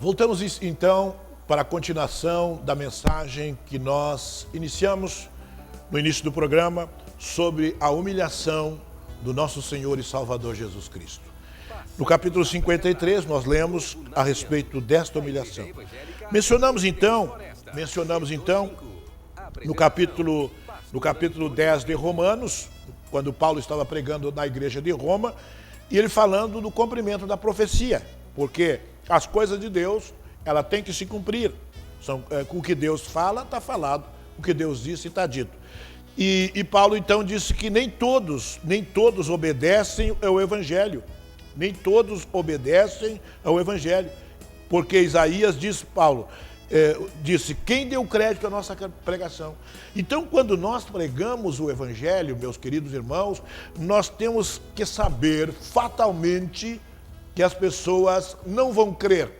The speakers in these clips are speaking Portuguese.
Voltamos então para a continuação da mensagem que nós iniciamos no início do programa sobre a humilhação do nosso Senhor e Salvador Jesus Cristo. No capítulo 53 nós lemos a respeito desta humilhação. Mencionamos então no capítulo 10 de Romanos, quando Paulo estava pregando na igreja de Roma, e ele falando do cumprimento da profecia, porque as coisas de Deus, ela tem que se cumprir. Com o que Deus fala, está falado. O que Deus disse, está dito. E Paulo então disse que nem todos obedecem ao Evangelho. Nem todos obedecem ao Evangelho. Porque Isaías disse, disse, quem deu crédito à nossa pregação? Então, quando nós pregamos o Evangelho, meus queridos irmãos, nós temos que saber fatalmente que as pessoas não vão crer.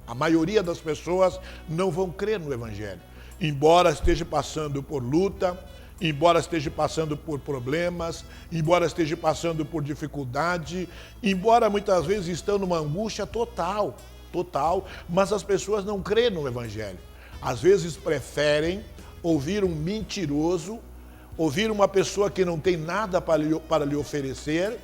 A maioria das pessoas não vão crer no Evangelho. Embora esteja passando por luta, embora esteja passando por problemas, embora esteja passando por dificuldade, embora muitas vezes estão numa angústia total, mas as pessoas não creem no Evangelho. Às vezes preferem ouvir um mentiroso, ouvir uma pessoa que não tem nada para lhe oferecer,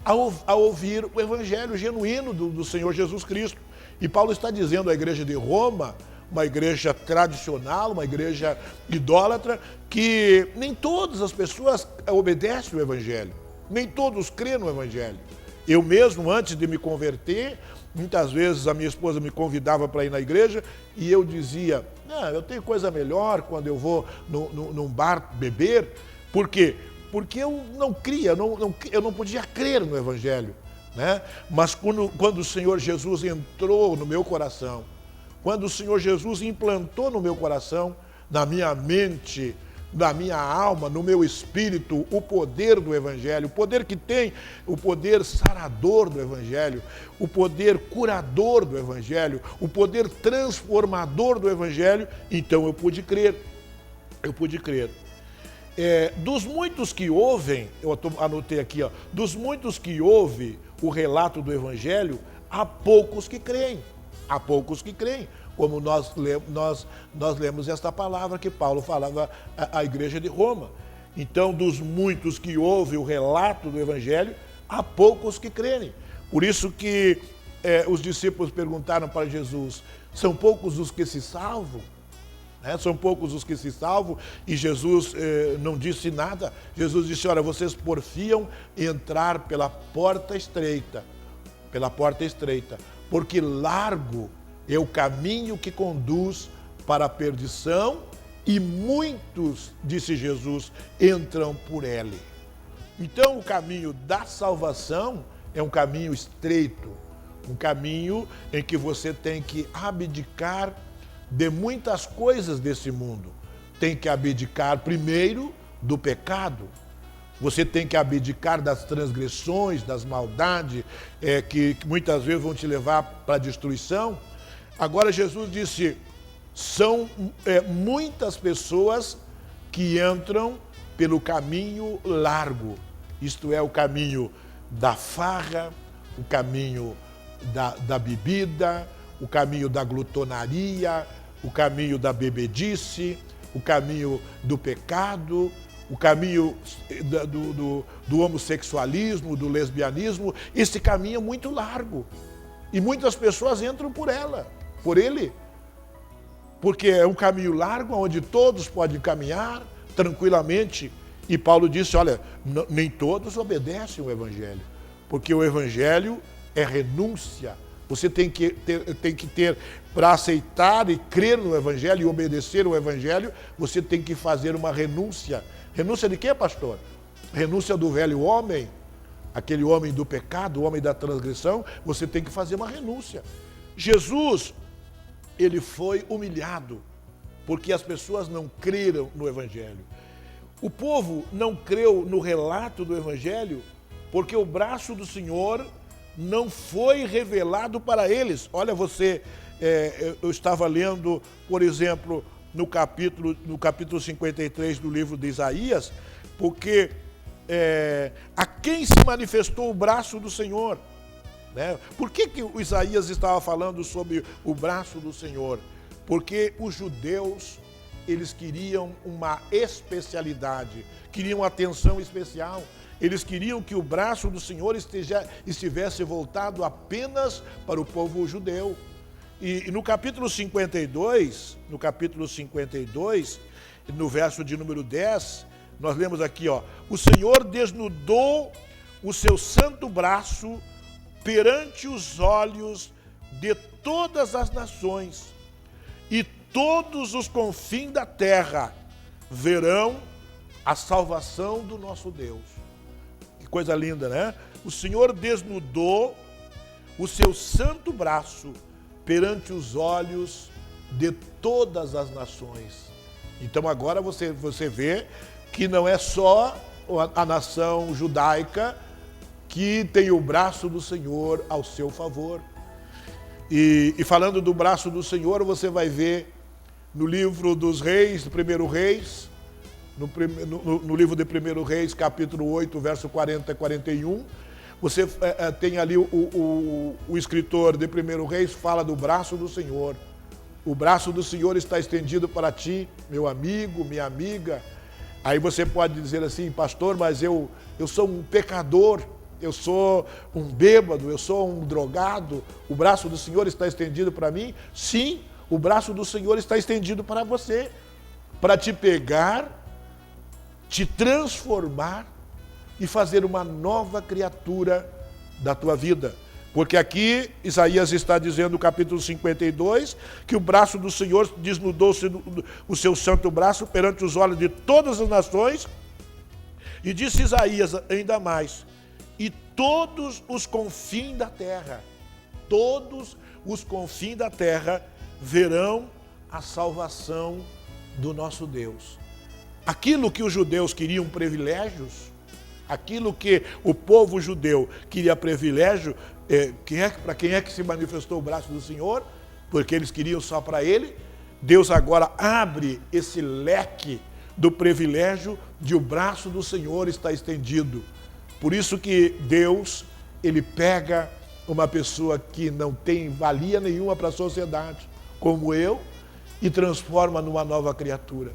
a ouvir o Evangelho genuíno do Senhor Jesus Cristo. E Paulo está dizendo à igreja de Roma, uma igreja tradicional, uma igreja idólatra, que nem todas as pessoas obedecem o Evangelho, nem todos creem no Evangelho. Eu mesmo, antes de me converter, muitas vezes a minha esposa me convidava para ir na igreja e eu dizia, eu tenho coisa melhor quando eu vou num bar beber. Por quê? Porque eu não cria, eu não podia crer no Evangelho, né? Mas quando o Senhor Jesus entrou no meu coração, quando o Senhor Jesus implantou no meu coração, na minha mente, na minha alma, no meu espírito, o poder do Evangelho, o poder que tem, o poder sarador do Evangelho, o poder curador do Evangelho, o poder transformador do Evangelho, então eu pude crer. Dos muitos que ouvem, eu anotei aqui, dos muitos que ouvem o relato do Evangelho, há poucos que creem. Há poucos que creem, como nós lemos esta palavra que Paulo falava à igreja de Roma. Então, dos muitos que ouvem o relato do Evangelho, há poucos que creem. Por isso que os discípulos perguntaram para Jesus, são poucos os que se salvam? São poucos os que se salvam, e Jesus não disse nada. Jesus disse, olha, vocês porfiam entrar pela porta estreita, porque largo é o caminho que conduz para a perdição, e muitos, disse Jesus, entram por ele. Então o caminho da salvação é um caminho estreito, um caminho em que você tem que abdicar de muitas coisas desse mundo. Tem que abdicar primeiro do pecado. Você tem que abdicar das transgressões, das maldades, que muitas vezes vão te levar para a destruição. Agora Jesus disse, são muitas pessoas que entram pelo caminho largo. Isto é, o caminho da farra, o caminho da bebida, o caminho da glutonaria, o caminho da bebedice, o caminho do pecado, o caminho do homossexualismo, do lesbianismo. Esse caminho é muito largo. E muitas pessoas entram por ele. Porque é um caminho largo, onde todos podem caminhar tranquilamente. E Paulo disse, olha, nem todos obedecem o Evangelho. Porque o Evangelho é renúncia. Você tem que ter, para aceitar e crer no Evangelho e obedecer o Evangelho, você tem que fazer uma renúncia. Renúncia de quê, pastor? Renúncia do velho homem, aquele homem do pecado, o homem da transgressão. Você tem que fazer uma renúncia. Jesus, ele foi humilhado, porque as pessoas não creram no Evangelho. O povo não creu no relato do Evangelho, porque o braço do Senhor não foi revelado para eles. Olha, eu estava lendo, por exemplo, no capítulo 53 do livro de Isaías, porque a quem se manifestou o braço do Senhor? né? Por que o Isaías estava falando sobre o braço do Senhor? Porque os judeus, eles queriam uma especialidade, queriam atenção especial. Eles queriam que o braço do Senhor estivesse voltado apenas para o povo judeu. E no capítulo 52, no verso de número 10, nós lemos aqui, ó: o Senhor desnudou o seu santo braço perante os olhos de todas as nações, e todos os confins da terra verão a salvação do nosso Deus. Que coisa linda, né? O Senhor desnudou o seu santo braço perante os olhos de todas as nações. Então agora você vê que não é só a nação judaica que tem o braço do Senhor ao seu favor. E falando do braço do Senhor, você vai ver no livro dos Reis, do primeiro Reis, no livro de 1 Reis, capítulo 8, verso 40 e 41, você tem ali o escritor de 1 Reis fala do braço do Senhor. O braço do Senhor está estendido para ti, meu amigo, minha amiga. Aí você pode dizer assim: pastor, mas eu sou um pecador, eu sou um bêbado, eu sou um drogado. O braço do Senhor está estendido para mim? Sim, o braço do Senhor está estendido para você, para te pegar, te transformar e fazer uma nova criatura da tua vida. Porque aqui Isaías está dizendo no capítulo 52 que o braço do Senhor desnudou o seu santo braço perante os olhos de todas as nações. E disse Isaías ainda mais: e todos os confins da terra, todos os confins da terra verão a salvação do nosso Deus. Aquilo que os judeus queriam privilégios, aquilo que o povo judeu queria privilégio, para quem é que se manifestou o braço do Senhor? Porque eles queriam só para ele. Deus agora abre esse leque do privilégio de o braço do Senhor estar estendido. Por isso que Deus, ele pega uma pessoa que não tem valia nenhuma para a sociedade, como eu, e transforma numa nova criatura.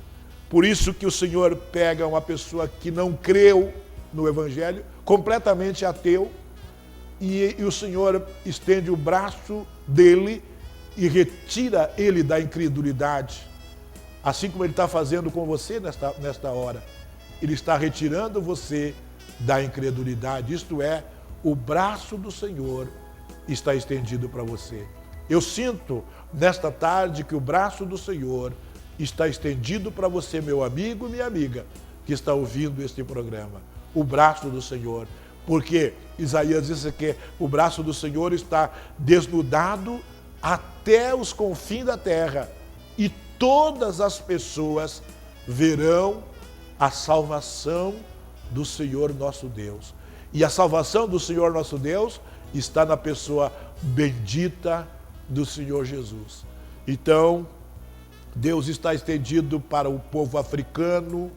Por isso que o Senhor pega uma pessoa que não creu no Evangelho, completamente ateu, e o Senhor estende o braço dele e retira ele da incredulidade. Assim como ele está fazendo com você nesta hora. Ele está retirando você da incredulidade. Isto é, o braço do Senhor está estendido para você. Eu sinto nesta tarde que o braço do Senhor está estendido para você, meu amigo e minha amiga, que está ouvindo este programa. O braço do Senhor. Porque Isaías disse que o braço do Senhor está desnudado até os confins da terra, e todas as pessoas verão a salvação do Senhor nosso Deus. E a salvação do Senhor nosso Deus está na pessoa bendita do Senhor Jesus. Então, Deus está estendido para o povo africano,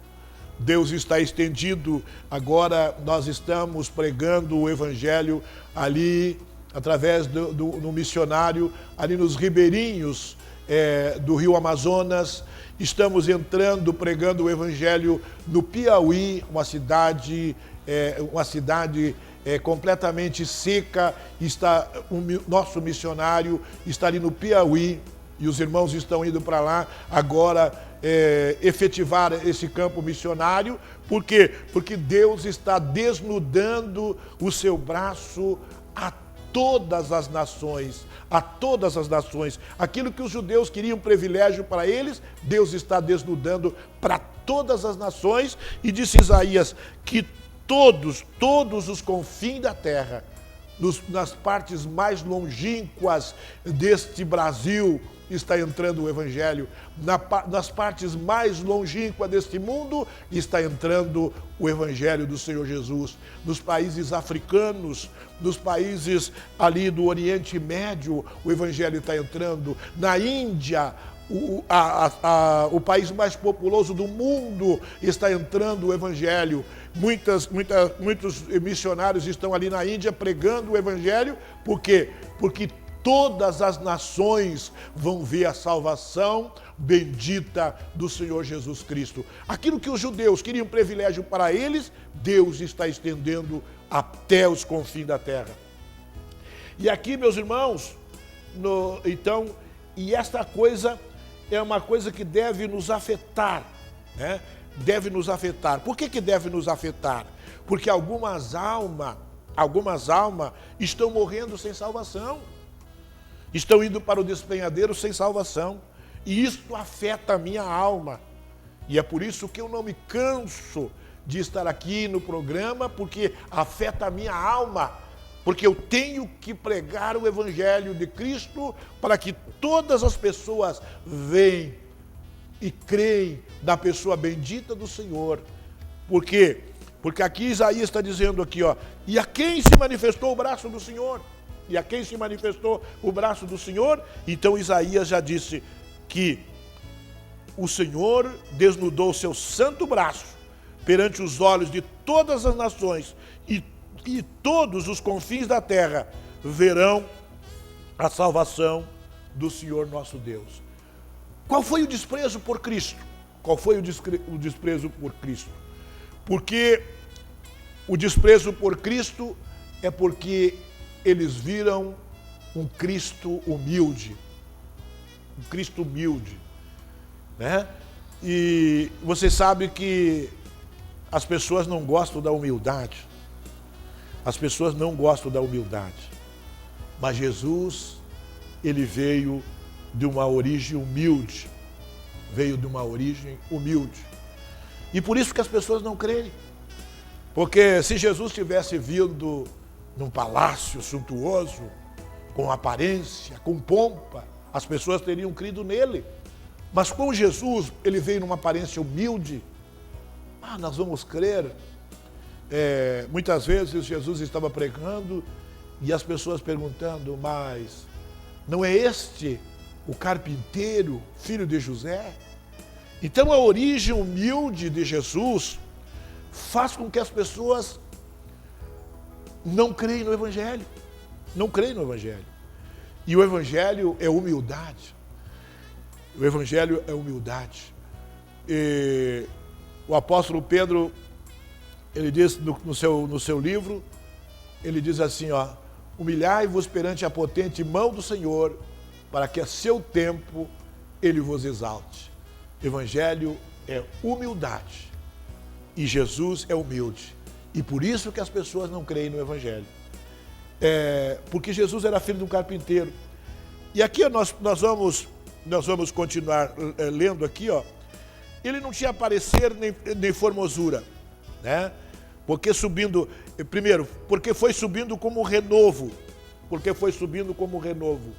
Deus está estendido, agora nós estamos pregando o Evangelho ali, através do missionário, ali nos ribeirinhos do rio Amazonas. Estamos entrando, pregando o Evangelho no Piauí, uma cidade completamente seca. Nosso missionário está ali no Piauí, e os irmãos estão indo para lá agora efetivar esse campo missionário. Por quê? Porque Deus está desnudando o seu braço a todas as nações, a todas as nações. Aquilo que os judeus queriam privilégio para eles, Deus está desnudando para todas as nações. E disse Isaías que todos os confins da terra, nas partes mais longínquas deste Brasil, está entrando o Evangelho. Nas partes mais longínquas deste mundo está entrando o Evangelho do Senhor Jesus. Nos países africanos, nos países ali do Oriente Médio, o Evangelho está entrando. Na Índia, o país mais populoso do mundo está entrando o evangelho. Muitos missionários estão ali na Índia pregando o evangelho. Por quê? Porque todas as nações vão ver a salvação bendita do Senhor Jesus Cristo. Aquilo que os judeus queriam privilégio para eles, Deus está estendendo até os confins da terra. E aqui, meus irmãos, e esta coisa é uma coisa que deve nos afetar, né? Deve nos afetar. Por que deve nos afetar? Porque algumas almas estão morrendo sem salvação. Estão indo para o despenhadeiro sem salvação. E isso afeta a minha alma. E é por isso que eu não me canso de estar aqui no programa, porque afeta a minha alma. Porque eu tenho que pregar o evangelho de Cristo para que todas as pessoas venham e creem na pessoa bendita do Senhor. Por quê? Porque aqui Isaías está dizendo aqui, ó, e a quem se manifestou o braço do Senhor? E a quem se manifestou o braço do Senhor? Então Isaías já disse que o Senhor desnudou o seu santo braço perante os olhos de todas as nações, e todos os confins da terra verão a salvação do Senhor nosso Deus. Qual foi o desprezo por Cristo? Qual foi o desprezo por Cristo? Porque o desprezo por Cristo é porque eles viram um Cristo humilde. Um Cristo humilde, né? E você sabe que as pessoas não gostam da humildade. As pessoas não gostam da humildade. Mas Jesus, ele veio de uma origem humilde. Veio de uma origem humilde. E por isso que as pessoas não creem. Porque se Jesus tivesse vindo num palácio suntuoso, com aparência, com pompa, as pessoas teriam crido nele. Mas com Jesus, ele veio numa aparência humilde. Nós vamos crer. Muitas vezes Jesus estava pregando e as pessoas perguntando, mas não é este o carpinteiro, filho de José? Então a origem humilde de Jesus faz com que as pessoas não creem no Evangelho. Não creem no Evangelho. E o Evangelho é humildade. O Evangelho é humildade. E o apóstolo Pedro, ele diz no seu livro, ele diz assim, ó, humilhai-vos perante a potente mão do Senhor, para que a seu tempo ele vos exalte. Evangelho é humildade. E Jesus é humilde. E por isso que as pessoas não creem no Evangelho. Porque Jesus era filho de um carpinteiro. E aqui nós vamos continuar lendo aqui, ó. Ele não tinha parecer nem formosura, né? Porque foi subindo como renovo. Porque foi subindo como renovo.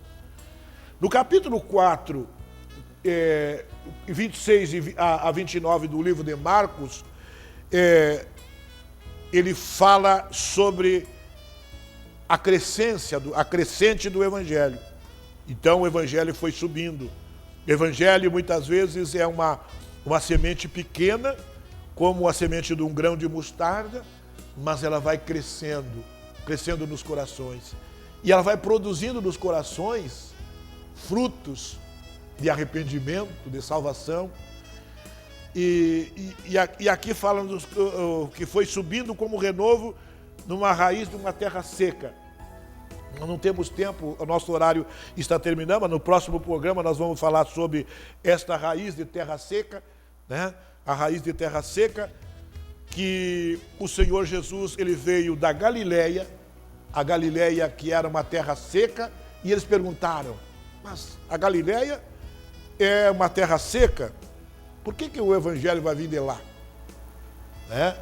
No capítulo 4, 26 a 29 do livro de Marcos, ele fala sobre a crescente do Evangelho. Então o Evangelho foi subindo. O Evangelho muitas vezes é uma semente pequena, como a semente de um grão de mostarda, mas ela vai crescendo nos corações. E ela vai produzindo nos corações frutos de arrependimento, de salvação. E aqui fala que foi subindo como renovo numa raiz de uma terra seca. Nós não temos tempo, o nosso horário está terminando, mas no próximo programa nós vamos falar sobre esta raiz de terra seca, né? A raiz de terra seca, que o Senhor Jesus, ele veio da Galileia, a Galileia que era uma terra seca, e eles perguntaram, mas a Galileia é uma terra seca, por que o Evangelho vai vir de lá? Né?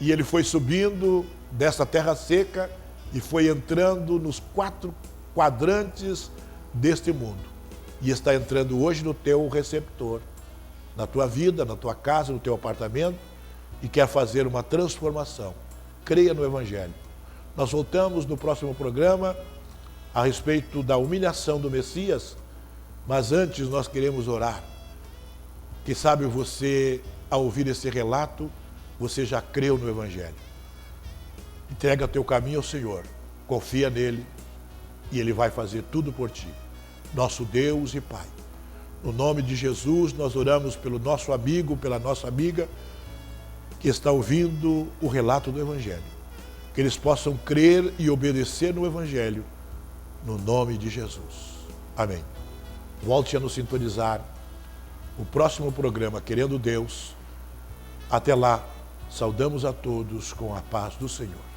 E ele foi subindo dessa terra seca e foi entrando nos 4 quadrantes deste mundo. E está entrando hoje no teu receptor, na tua vida, na tua casa, no teu apartamento, e quer fazer uma transformação. Creia no Evangelho. Nós voltamos no próximo programa a respeito da humilhação do Messias, Mas antes nós queremos orar. Quem sabe você, ao ouvir esse relato, você já creu no Evangelho. Entrega teu caminho ao Senhor, confia nele e Ele vai fazer tudo por ti. Nosso Deus e Pai, no nome de Jesus, nós oramos pelo nosso amigo, pela nossa amiga, que está ouvindo o relato do Evangelho. Que eles possam crer e obedecer no Evangelho, no nome de Jesus. Amém. Volte a nos sintonizar. O próximo programa, querendo Deus. Até lá, saudamos a todos com a paz do Senhor.